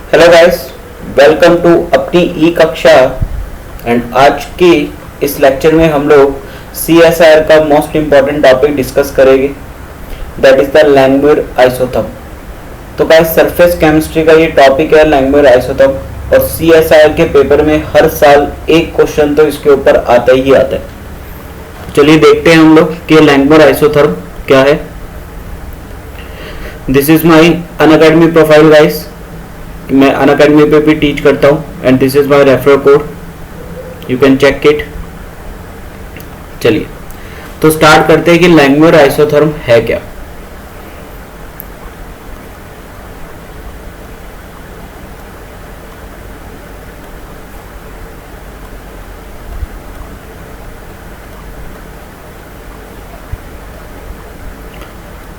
Hello guys, welcome to अपनी ई कक्षा। And आज की इस लेक्चर में हम लोग CSIR का मोस्ट इम्पॉर्टेंट टॉपिक डिस्कस करेंगे, that is the Langmuir isotope. तो गाइस, सरफेस केमिस्ट्री का ये टॉपिक है लैंगमुइर आइसोटोप, और CSIR के पेपर में हर साल एक क्वेश्चन तो इसके ऊपर आता ही आता है। चलिए देखते हैं हम लोग कि लैंगमुइर आइसोटोप क्या है। This is my Unacademy profile guys. मैं अनअकैडमी पे भी टीच करता हूँ and this is my referral code, you can check it. चलिए तो स्टार्ट करते हैं कि लैंगमुइर आइसोथर्म है क्या।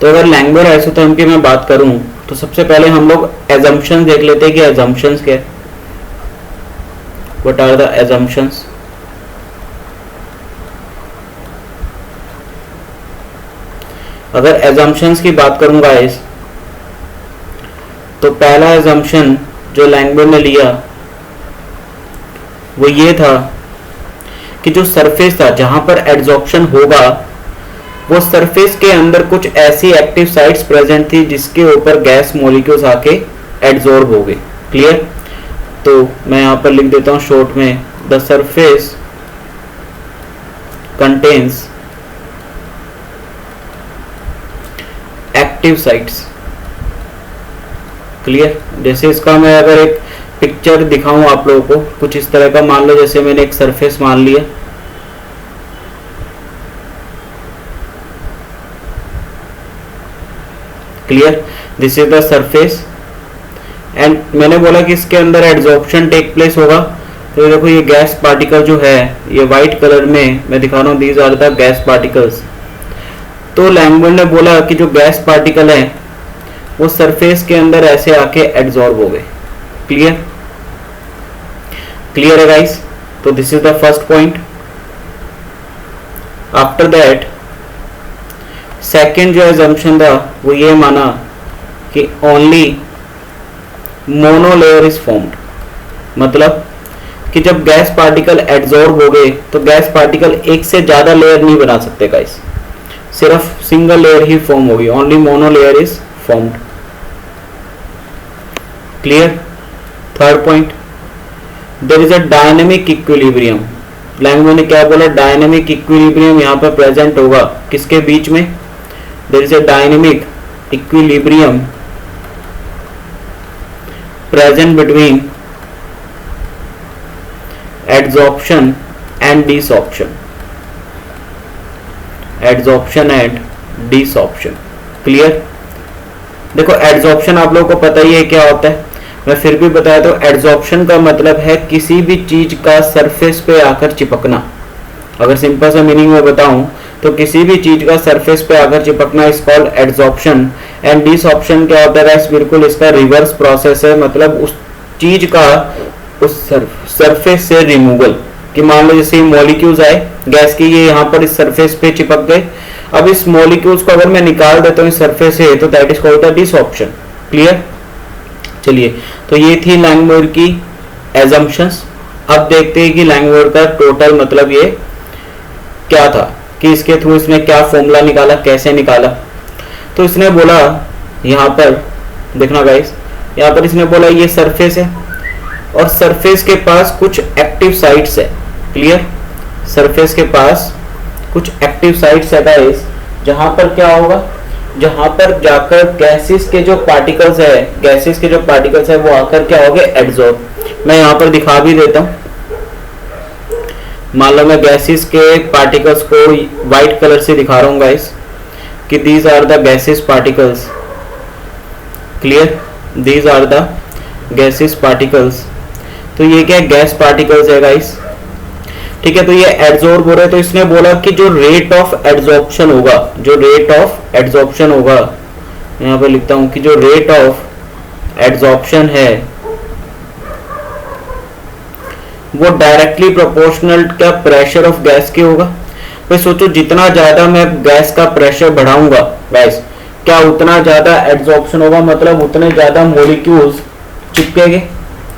तो अगर लैंगमुइर आइसोथर्म की मैं बात करूं तो सबसे पहले हम लोग एजम्पशन देख लेते हैं कि एजम्पशंस क्या है। What are the assumptions? अगर एजम्पशंस की बात करूं गाइस, तो पहला एजम्पशन जो लैंगमुइर ने लिया वो ये था कि जो सरफेस था जहां पर एड्सॉर्प्शन होगा, वो सरफेस के अंदर कुछ ऐसी एक्टिव साइट्स प्रेजेंट थी जिसके ऊपर गैस मॉलिक्यूल्स आके एड्सॉर्ब हो गए। क्लियर? तो मैं यहां पर लिख देता हूं शॉर्ट में, the surface contains active sites. Clear? जैसे इसका मैं अगर एक पिक्चर दिखाऊं आप लोगों को, कुछ इस तरह का मान लो, जैसे मैंने एक सरफेस मान लिया। Clear? This is the surface and मैंने बोला कि इसके अंदर एड्सॉर्प्शन टेक प्लेस होगा। तो देखो ये गैस पार्टिकल जो है, ये व्हाइट कलर में मैं दिखा रहा हूँ, these are the gas particles. तो लैंगमुइर ने बोला कि जो गैस पार्टिकल है वो सरफेस के अंदर ऐसे आके एड्सॉर्ब हो गए। क्लियर? क्लियर है गाइस? तो this is the first point. After that second जो एजम्पशन था वो ये माना कि ओनली मोनोलेयर इज फॉर्म्ड। मतलब कि जब गैस पार्टिकल एड्सॉर्ब हो गए तो गैस पार्टिकल एक से ज्यादा लेयर नहीं बना सकते गाइस, सिर्फ सिंगल लेयर ही फॉर्म होगी। Only monolayer is formed. Clear? Third point, there is a dynamic equilibrium. Langmuir ने क्या बोला? डायनेमिक इक्विलिब्रियम यहां पर प्रेजेंट होगा किसके बीच में? There is a dynamic equilibrium present between adsorption and desorption. Adsorption and desorption. Clear? देखो एड्सॉर्प्शन आप लोगों को पता ही है क्या होता है, मैं फिर भी बताया तो एड्सॉर्प्शन का मतलब है किसी भी चीज का सरफेस पे आकर चिपकना। अगर सिंपल सा मीनिंग में बताऊं तो किसी भी चीज का सरफेस पे आकर चिपकना इज कॉल्ड एड्सॉर्प्शन। एंड डिसऑर्प्शन क्या होता है? बिल्कुल इसका रिवर्स प्रोसेस है, मतलब उस चीज का उस सरफेस से रिमूवल। कि मान लो जैसे मॉलिक्यूल्स आए गैस की, ये यहाँ पर इस सरफेस पे चिपक गए, अब इस मॉलिक्यूल्स को अगर मैं निकाल देता हूँ इस सरफेस से तो that is called the desorption. Clear? चलिए, तो ये थी लैंगमुइर की एजम्पशंस। अब देखते हैं कि लैंगमुइर का टोटल मतलब ये क्या था, कि इसके थ्रू इसने क्या फॉर्मूला निकाला, कैसे निकाला। तो इसने बोला, यहां पर देखना गाइस, यहां पर इसने बोला ये सरफेस है और सरफेस के पास कुछ एक्टिव साइट्स है। क्लियर? सरफेस के पास कुछ एक्टिव साइट्स है गाइस, जहां पर क्या होगा, जहां पर जाकर गैसेस के जो पार्टिकल्स है वो आकर क्या हो गए? एड्सॉर्ब। मैं यहां पर दिखा भी देता हूं। मान लो मैं गैसेस के पार्टिकल्स को व्हाइट कलर से दिखा रहा हूँ गाइस, कि these are the gases particles. Clear? These are the gases particles. तो ये क्या गैस पार्टिकल्स है गाइस। ठीक है, तो ये एड्सॉर्ब हो रहे हैं। तो इसने बोला कि जो रेट ऑफ एड्सॉर्प्शन होगा, यहाँ पे लिखता हूं कि जो रेट ऑफ एड्सॉर्प्शन है वो डायरेक्टली प्रोपोर्शनल क्या प्रेशर ऑफ गैस के होगा। भाई सोचो, जितना ज्यादा मैं गैस का प्रेशर बढ़ाऊंगा गैस, क्या उतना ज्यादा एड्सॉर्प्शन होगा, मतलब उतने ज्यादा मॉलिक्यूल्स चिपकेंगे।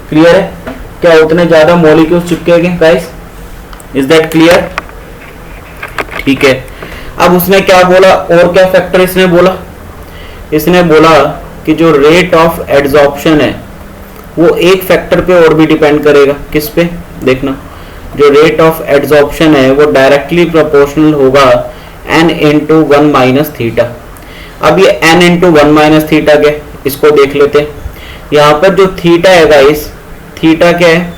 क्लियर है? क्या उतने ज्यादा मॉलिक्यूल्स चिपकेंगे गाइस? Is that clear? ठीक है। अब उसने क्या बोला, और क्या फैक्टर इसने बोला? इसने बोला कि जो रेट ऑफ एड्सॉर्प्शन है वो एक फैक्टर पे और भी डिपेंड करेगा। किस पे? देखना, जो रेट ऑफ एड्सॉर्प्शन है वो डायरेक्टली प्रोपोर्शनल होगा n इंटू 1 माइनस थीटा। अब ये n इंटू 1 माइनस थीटा क्या, इसको देख लेते हैं। यहाँ पर जो थीटा है गाइस, थीटा क्या है?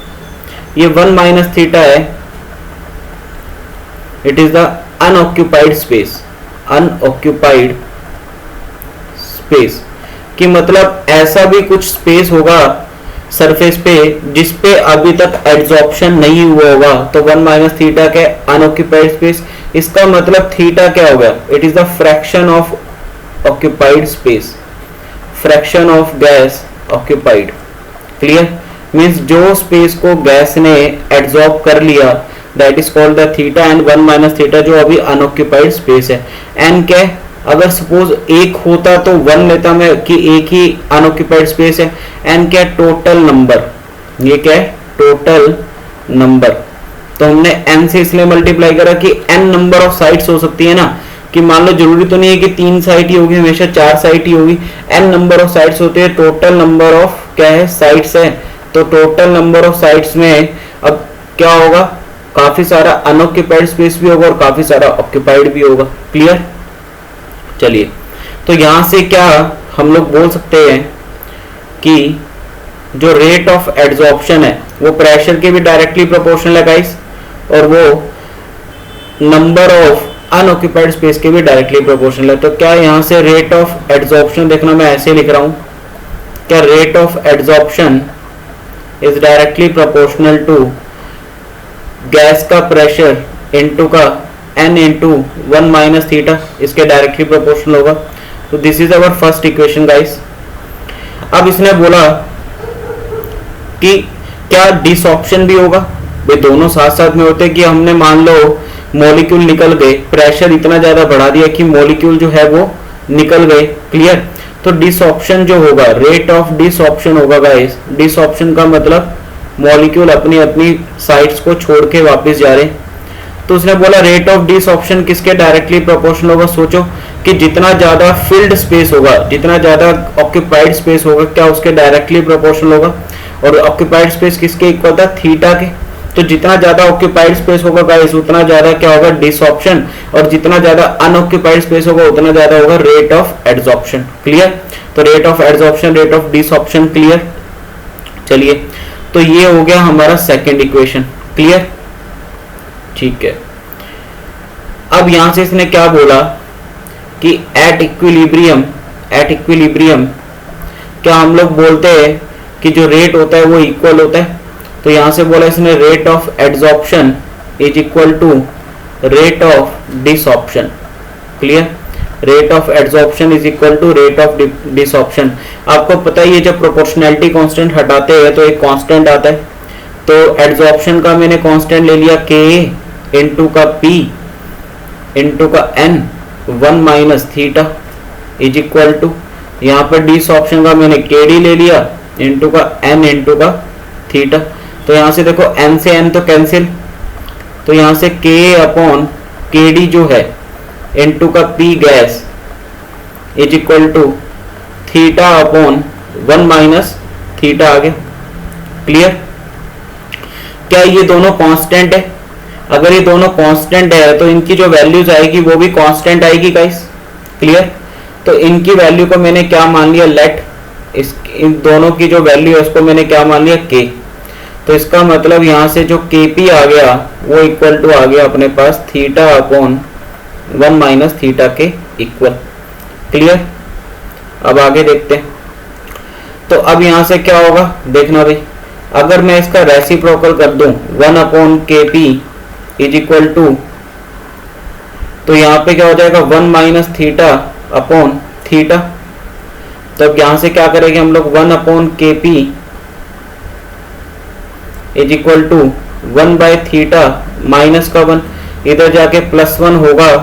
ये 1 माइनस थीटा है। It is the unoccupied space. Unoccupied space कि मतलब ऐसा भी कुछ स्पेस होगा सरफेस पे जिस पे अभी तक एड्सॉर्प्शन नहीं हुआ होगा, तो 1 माइनस थीटा के अनऑक्यूपाइड स्पेस। इसका मतलब थीटा क्या होगा? It is the fraction of occupied space, fraction of gas occupied. Clear? Means जो स्पेस को गैस ने एड्सॉर्ब कर लिया that is called the theta, and 1 minus theta जो अभी अनऑक्यूपाइड स्पेस है। एन क्या है? अगर सपोज एक होता तो 1 लेता मैं कि एक ही अनऑक्यूपाइड स्पेस है। एन क्या है? Total number. ये क्या है? Total number. तो हमने n से इसलिए मल्टीप्लाई करा कि n नंबर ऑफ साइट्स हो सकती है ना, कि मान लो जरूरी तो नहीं है कि 3 साइट ही होगी, हमेशा 4 साइट ही होगी। n नंबर ऑफ साइट्स होते हैं, टोटल नंबर ऑफ क्या है? साइट्स है। तो टोटल नंबर ऑफ साइट्स में अब क्या होगा? काफी सारा अनऑक्यूपाइड स्पेस भी होगा और काफी सारा ऑक्यूपाइड भी होगा। क्लियर? चलिए, तो यहां से क्या हम लोग बोल सकते हैं कि जो रेट ऑफ एड्सॉर्प्शन है वो प्रेशर के भी डायरेक्टली प्रोपोर्शनल है गाइस, और वो नंबर ऑफ अनऑक्यूपाइड स्पेस के भी डायरेक्टली प्रोपोर्शनल है। तो क्या यहां से रेट ऑफ एड्सॉर्प्शन, देखना मैं ऐसे लिख रहा हूं, क्या rate of adsorption is directly proportional to gas का प्रेशर इनटू का n इंटू 1 माइनस थीटा, इसके डायरेक्टली प्रोपोर्शनल होगा। तो this is our first equation guys. अब इसने बोला कि क्या डिसऑप्शन भी होगा? वे दोनों साथ साथ में होते कि हमने मान लो मॉलिक्यूल निकल गए, प्रेशर इतना ज्यादा बढ़ा दिया कि मॉलिक्यूल जो है वो निकल गए। क्लियर? तो डिसऑप्शन जो होगा, रेट ऑफ डिसऑप्शन होगा गाइस। डिसऑप्शन का मतलब मॉलिक्यूल अपनी अपनी साइट्स को छोड़ के वापस जा रहे हैं। तो उसने बोला रेट ऑफ डिसऑप्शन किसके डायरेक्टली प्रोपोर्शनल होगा? सोचो कि जितना ज्यादा फिल्ड स्पेस होगा, जितना ज्यादा ऑक्यूपाइड स्पेस होगा, क्या उसके डायरेक्टली प्रोपोर्शनल होगा? और ऑक्यूपाइड स्पेस किसके इक्वल था? थीटा के। तो जितना ज्यादा ऑक्यूपाइड स्पेस होगा गाइस उतना ज्यादा क्या होगा? डिसऑप्शन। और जितना ज्यादा अनऑक्यूपाइड स्पेस होगा उतना ज्यादा होगा रेट ऑफ एड्सॉर्प्शन। क्लियर? तो rate of adsorption, rate of desorption. Clear? चलिए, तो ये हो गया हमारा सेकेंड इक्वेशन। क्लियर? ठीक है। अब यहां से इसने क्या बोला कि एट इक्विलिब्रियम, एट इक्विलिब्रियम क्या हम लोग बोलते हैं कि जो रेट होता है वो इक्वल होता है। तो यहां से बोला इसने rate of adsorption is equal to rate of desorption. Clear? Rate of adsorption is equal to rate of desorption. आपको पता ही है जब प्रोपोर्शनैलिटी कांस्टेंट हटाते हैं तो एक कांस्टेंट आता है। तो एड्सॉर्प्शन का मैंने कांस्टेंट ले लिया K इंटू का P इंटू का N 1 minus theta is equal to, यहाँ पर डिसऑप्शन का मैंने KD ले लिया इंटू का N इंटू का थीटा। तो यहाँ से देखो N से N तो कैंसिल, तो यहाँ से K अपॉन KD जो है इंटू का P gas is equal to theta upon 1 minus theta आ गया। क्लियर? क्या ये दोनों कांस्टेंट है? अगर ये दोनों कांस्टेंट है तो इनकी जो वैल्यूज आएगी वो भी कांस्टेंट आएगी गाइस। क्लियर? तो इनकी वैल्यू को मैंने क्या मान लिया? लेट इस इन दोनों की जो वैल्यू है उसको मैंने क्या मान लिया? K। तो इसका मतलब यहाँ से जो KP आ गया वो इक्वल टू आ गया अपने पास थीटा अपॉन 1 माइनस थीटा के इक्वल। क्लियर? अब आगे देखते हैं। तो अब यहाँ से क्या होगा देखना भाई, अगर मैं इसका रेसिप्रोकल कर दूं 1 upon KP is equal to, तो यहाँ पे क्या हो जाएगा 1 माइनस थीटा अपॉन थीटा। तो अब यहाँ से क्या करेंगे हम लोग 1 upon KP is equal to 1 by theta minus का 1, इधर जाके +1 होगा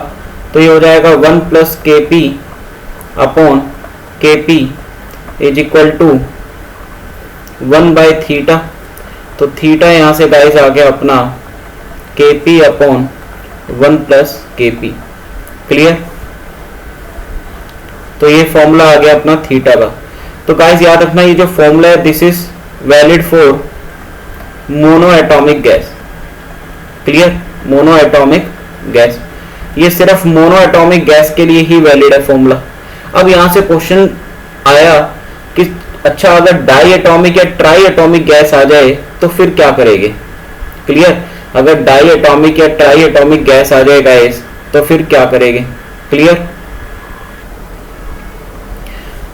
तो ये हो जाएगा 1 plus KP upon KP is equal to 1 by theta, तो थीटा यहाँ से गाइस आ गया अपना kp upon 1 plus kp। Clear? तो ये फॉर्मूला आ गया अपना थीटा का। तो गाइस याद रखना ये जो फॉर्मूला है this is valid for monoatomic gas. Clear? Mono atomic gas, ये सिर्फ मोनो एटॉमिक गैस के लिए ही वैलिड है फॉर्मूला। अब यहां से क्वेश्चन आया कि अच्छा अगर डाई एटॉमिक या ट्राई एटॉमिक गैस आ जाए तो फिर क्या करेंगे? क्लियर? अगर डाई एटॉमिक या ट्राई एटॉमिक गैस आ जाए गाइस तो फिर क्या करेंगे? क्लियर?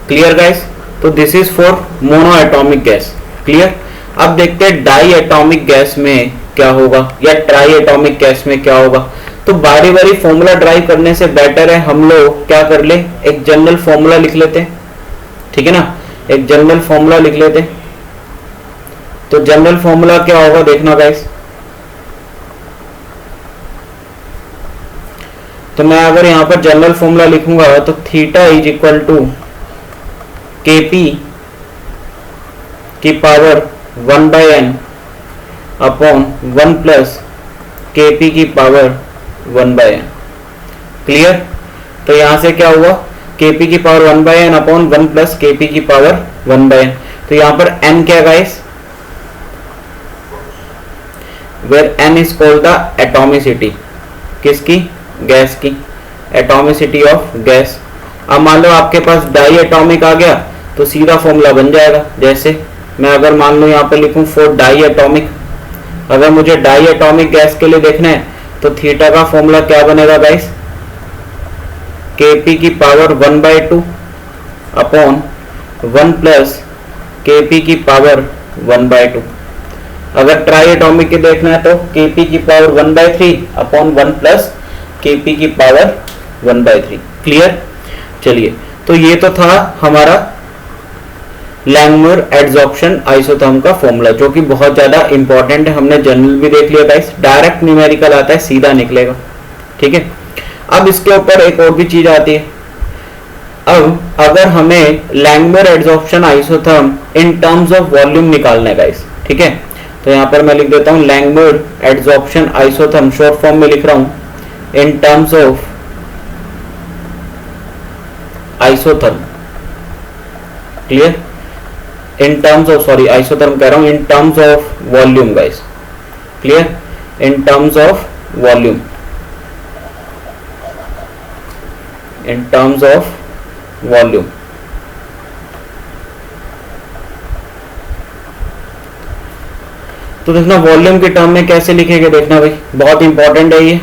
Clear guys? तो this is for monoatomic gas. Clear? अब देखते हैं डाई एटॉमिक गैस में क्या होगा या ट्राई एटॉमिक गैस में क्या होगा। तो बारी बारी फॉर्मूला ड्राइव करने से बेटर है हम लोग क्या कर ले, एक जनरल फॉर्मूला लिख लेते हैं। ठीक है ना, एक जनरल फॉर्मूला लिख लेते हैं। तो जनरल फॉर्मूला क्या होगा देखना गाइस। तो मैं अगर यहां पर जनरल फॉर्मूला लिखूंगा तो theta is equal to kp की power 1 by n upon 1 plus kp की पावर 1 बाय n। क्लियर? तो यहां से क्या हुआ, kp की power 1 by n upon 1 plus kp की पावर 1 बाय n। तो यहां पर n क्या guys, where n is called the atomicity, किसकी? गैस की, एटॉमिसिटी ऑफ गैस। अब मान लो आपके पास डाई एटॉमिक आ गया तो सीधा फॉर्मूला बन जाएगा। जैसे मैं अगर मान लो यहाँ पे लिखूं फॉर डाई एटॉमिक, अगर मुझे डाई एटॉमिक गैस के लिए देखना है तो थीटा का फॉर्मूला क्या बनेगा गाइस, kp की power 1 by 2 upon 1 plus kp की पावर 1 बाय 2। अगर ट्राई एटॉमिक के देखना है तो kp की power 1 by 3 upon 1 plus kp की पावर 1 बाय 3। क्लियर? चलिए, तो ये तो था हमारा लैंगमुर एडसॉर्प्शन आइसोथर्म का फॉर्मूला जो कि बहुत ज्यादा इंपॉर्टेंट है। हमने जनरल भी देख लिया गाइस, डायरेक्ट न्यूमेरिकल आता है, सीधा निकलेगा। ठीक है? अब इसके ऊपर एक और भी चीज आती है। अब अगर हमें Langmuir adsorption isotherm in terms of volume निकालना है गाइस, ठीक है, तो यहां पर मैं लिख देता हूं लैंगमुर एडसॉर्प्शन आइसोथर्म, शॉर्ट फॉर्म में लिख रहा हूं इन terms of isotherm. Clear? In terms of, sorry isotherm कह रहा हूं, इन terms of volume guys. Clear? In terms of volume, in terms of volume. तो देखना वॉल्यूम के टर्म में कैसे लिखेंगे, देखना भाई बहुत इंपॉर्टेंट है ये।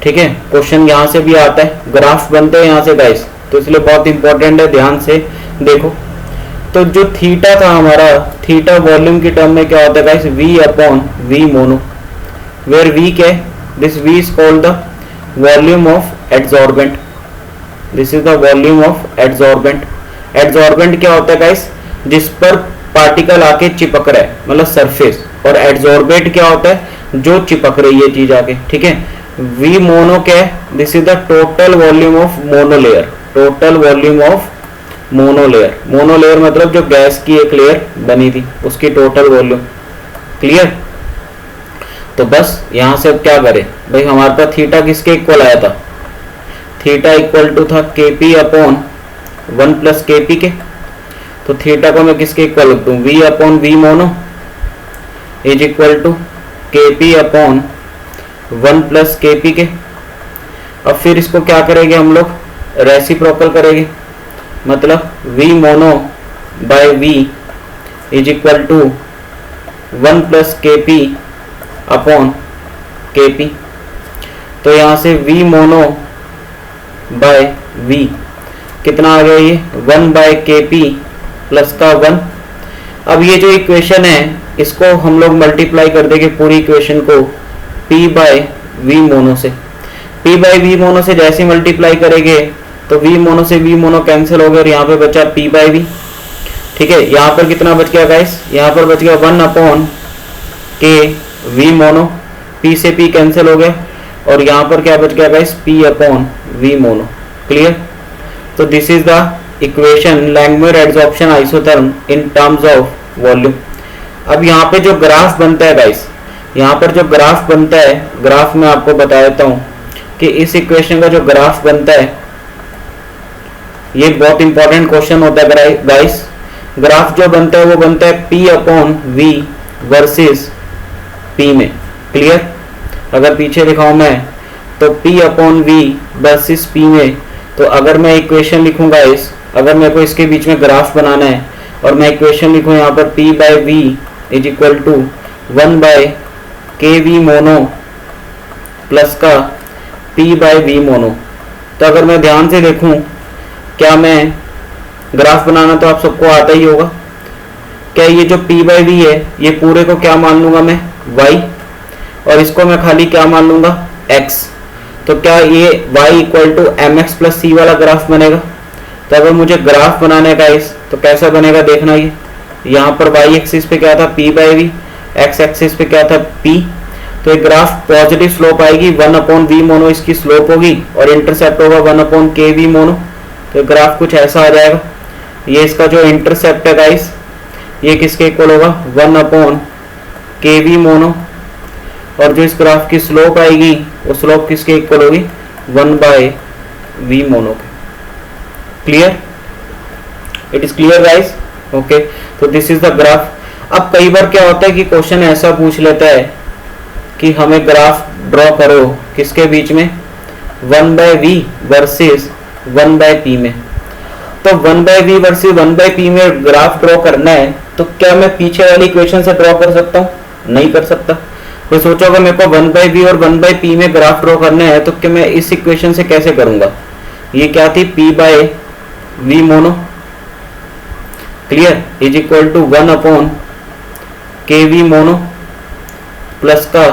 ठीक है, क्वेश्चन यहां से भी आता है, ग्राफ बनते हैं यहां से गाइस, तो इसलिए बहुत इंपॉर्टेंट है, ध्यान से देखो। तो जो थीटा था हमारा, थीटा वॉल्यूम की टर्म में क्या होता है guys, v upon v mono, where v क्या है, this v is called the volume of adsorbent, this is the volume of adsorbent. Adsorbent क्या होता है गाइस, जिस पर पार्टिकल आके चिपक रहा है, मतलब सरफेस, और एडसॉर्बेंट क्या होता है, जो चिपक रही है चीज आके। ठीक है, v मोनो क्या है, this is the total volume of monolayer, total volume of monolayer. Monolayer मतलब जो गैस की एक लेयर बनी थी उसकी टोटल वॉल्यूम। क्लियर? तो बस यहां से अब क्या करें भाई, हमारे पास थीटा किसके इक्वल आया था, थीटा इक्वल टू था kp अपॉन 1 प्लस kp के। तो थीटा को मैं किसके इक्वल लिख दूं, v upon v mono is equal to kp upon 1 plus kp के। अब फिर इसको क्या करेंगे हम लोग, रेसिप्रोकल करेंगे, मतलब v mono by v is equal to 1 plus kp upon kp। तो यहां से v मोनो बाय v कितना आ गया, ये 1 बाय kp प्लस का 1। अब ये जो इक्वेशन है इसको हम लोग मल्टीप्लाई कर देंगे पूरी इक्वेशन को p बाय v मोनो से। p बाय v मोनो से जैसे मल्टीप्लाई करेंगे तो v मोनो से v मोनो कैंसिल हो गया और यहाँ पे बचा p बाय v। ठीक है, यहाँ पर कितना बच गया गाइस, यहाँ पर बच गया 1 upon k v mono, p से p कैंसिल हो गया, और यहाँ पर क्या बच गया guys, p upon v mono. Clear? तो this is the equation Langmuir adsorption isotherm in terms of volume. अब यहाँ पे जो ग्राफ बनता है गाइस, यहाँ पर जो ग्राफ बनता है, ग्राफ में आपको बता देता हूँ कि इस इक्वेशन का जो ग्राफ बनता है, ये बहुत इंपॉर्टेंट क्वेश्चन होता है गाइस। ग्राफ जो बनता है वो बनता है P upon V versus P में। क्लियर? अगर पीछे दिखाऊं मैं तो P upon V versus P में, तो अगर मैं इक्वेशन लिखूंगा अगर मेरे को इसके बीच में ग्राफ बनाना है और मैं इक्वेशन लिखूं यहाँ पर P by V is equal to 1 by KV mono plus का P बाई V मोनो। तो अगर मैं ध्यान से देखूं, क्या मैं ग्राफ बनाना तो आप सबको आता ही होगा, क्या ये जो P बाई V है ये पूरे को क्या मान लूंगा मैं y, और इसको मैं खाली क्या मान लूंगा x। तो क्या ये y equal to M X plus C वाला ग्राफ बनेगा? तो अगर मुझे ग्राफ बनाने का तो कैसा बनेगा देखना। ये यहाँ पर y एक्सिस पे क्या था P by V, x axis पे क्या था P। तो ये ग्राफ पॉजिटिव स्लोप आएगी, 1 अपॉन V मोनो इसकी स्लोप होगी और इंटरसेप्ट होगा 1 अपॉन KV मोनो। तो ग्राफ कुछ ऐसा आ जाएगा। ये इसका जो इंटरसेप्ट है गाइस, ये किसके इक्वल होगा 1 अपॉन KV मोनो, और जो इस ग्राफ की स्लोप आएगी वो स्लोप किसके इक्वल होगी 1 बाय V मोनो के। Clear? It is clear guys? Okay, तो दिस इज द ग्राफ। अब कई बार क्या होता है कि क्वेश्चन ऐसा पूछ लेता है कि हमें ग्राफ ड्रॉ करो किसके बीच में 1 by V versus 1 by P में। तो 1 by V versus 1 by P में ग्राफ ड्रॉ करना है, तो क्या मैं पीछे वाली इक्वेशन से ड्रॉ कर सकता हूँ? नहीं कर सकता। तो सोचोगे मेरे को 1 बाय V और 1 बाय P में ग्राफ ड्रॉ करना है, तो क्या मैं इस इक्वेशन से कैसे करूंगा? ये क्या थी P by V mono, clear, is equal to 1 upon KV mono plus का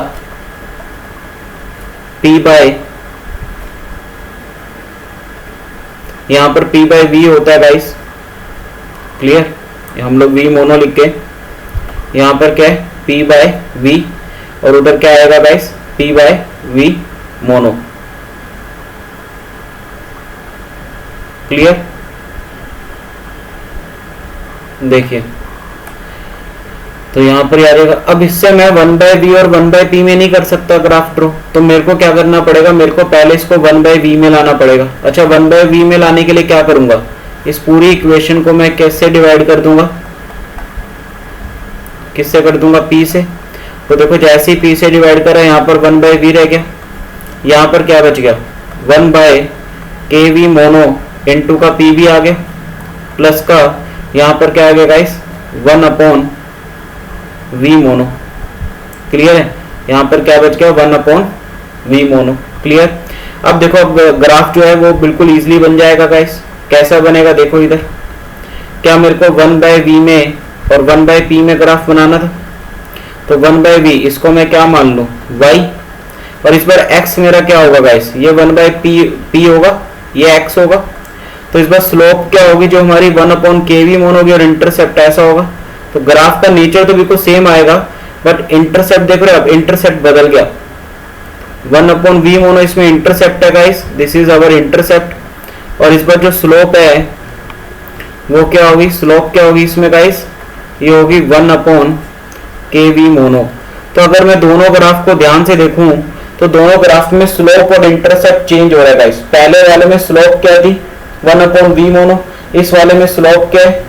P बाय, यहाँ पर P बाय V होता है गाइस। क्लियर? हम लोग V मोनो लिख के, यहाँ पर क्या है P बाय V, और उधर क्या आएगा guys P by V mono. Clear? देखिए, तो यहाँ पर आ जाएगा। अब इससे मैं 1 बाय V और 1 बाय P में नहीं कर सकता ग्राफ ड्रॉ, तो मेरे को क्या करना पड़ेगा, मेरे को पहले इसको 1 बाय V में लाना पड़ेगा। अच्छा, 1 बाय V में लाने के लिए क्या करूंगा, इस पूरी इक्वेशन को मैं कैसे डिवाइड कर दूंगा, किससे कर दूंगा P से। तो देखो जैसे ही P से डिवाइड करा, यहाँ पर 1 बाय V रह गया, यहाँ पर क्या बच गया 1 बाय KV मोनो इंटू का P भी आ गया, प्लस का यहाँ पर क्या आ गया guys 1 upon V mono. Clear है? यहाँ पर क्या बच गया 1 अपॉन V मोनो। क्लियर? अब देखो, अब ग्राफ जो है वो बिल्कुल इजीली बन जाएगा गाइस। कैसा बनेगा देखो इधर, क्या मेरे को 1 बाय V में और 1 बाय P में ग्राफ बनाना था, तो 1 बाय V इसको मैं क्या मान लूं y, और इस बार x मेरा क्या होगा गाइस, ये 1 बाय P होगा, ये x होगा। तो इस बार स्लोप क्या होगी जो हमारी 1 अपॉन KV मोनो होगी, और इंटरसेप्ट ऐसा होगा। तो ग्राफ का नेचर तो बिल्कुल सेम आएगा, बट इंटरसेप्ट देख रहे हो, अब इंटरसेप्ट बदल गया। 1 अपॉन V मोनो इसमें इंटरसेप्ट है guys, this is our intercept. और इस बार जो स्लोप है वो क्या होगी, स्लोप क्या होगी इसमें गाइस, ये होगी 1 अपॉन KV मोनो। तो अगर मैं दोनों ग्राफ को ध्यान से देखूं तो दोनों ग्राफ में स्लोप और इंटरसेप्ट चेंज हो रहा है गाइस। पहले वाले में स्लोप क्या थी 1 अपॉन V मोनो, इस वाले में स्लोप क्या है,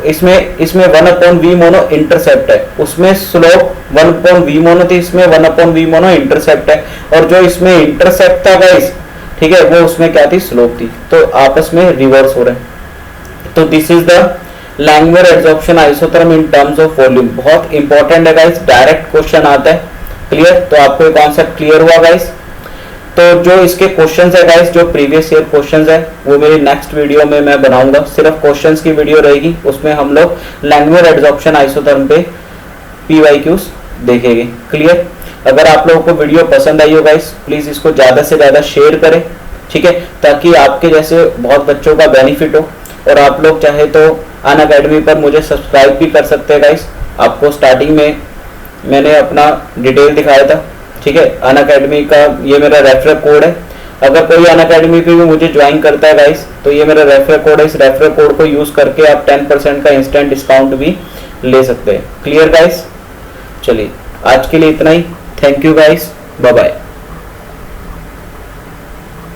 इसमें 1 अपॉन V मोनो इंटरसेप्ट है, उसमें स्लोप 1 अपॉन V मोनो थी, इसमें 1 अपॉन V मोनो इंटरसेप्ट है, और जो इसमें इंटरसेप्ट था गाइस, ठीक है, वो उसमें क्या थी स्लोप थी। तो आपस में रिवर्स हो रहे हैं। तो this is the Langmuir adsorption isotherm in terms of volume. बहुत इंपॉर्टेंट है गाइस, डायरेक्ट क्वेश्चन आता है। क्लियर? तो आपको ये कॉन्सेप्ट क्लियर हुआ गाइस। तो जो इसके क्वेश्चंस है गाइस, जो प्रीवियस ईयर क्वेश्चंस है, वो मेरी नेक्स्ट वीडियो में मैं बनाऊंगा, सिर्फ क्वेश्चंस की वीडियो रहेगी, उसमें हम लोग लैंगमुर एडसॉर्प्शन आइसोथर्म पे PYQs देखेंगे। क्लियर? अगर आप लोगों को वीडियो पसंद आई हो गाइस, प्लीज इसको ज्यादा से ज्यादा शेयर करें, ठीक है, ताकि आपके जैसे बहुत बच्चों का बेनिफिट हो। और आप लोग चाहे तो अनअकैडमी पर मुझे सब्सक्राइब भी कर सकते हैं गाइस। आपको स्टार्टिंग में मैंने अपना डिटेल दिखाया था, ठीक है, अनअकैडमी का ये मेरा रेफरल कोड है। अगर कोई अनअकैडमी पे भी मुझे ज्वाइन करता है गाइस, तो ये मेरा रेफरल कोड है, इस रेफरल कोड को यूज करके आप 10% का इंस्टेंट डिस्काउंट भी ले सकते हैं। Clear guys? चलिए आज के लिए इतना ही। Thank you guys, bye bye.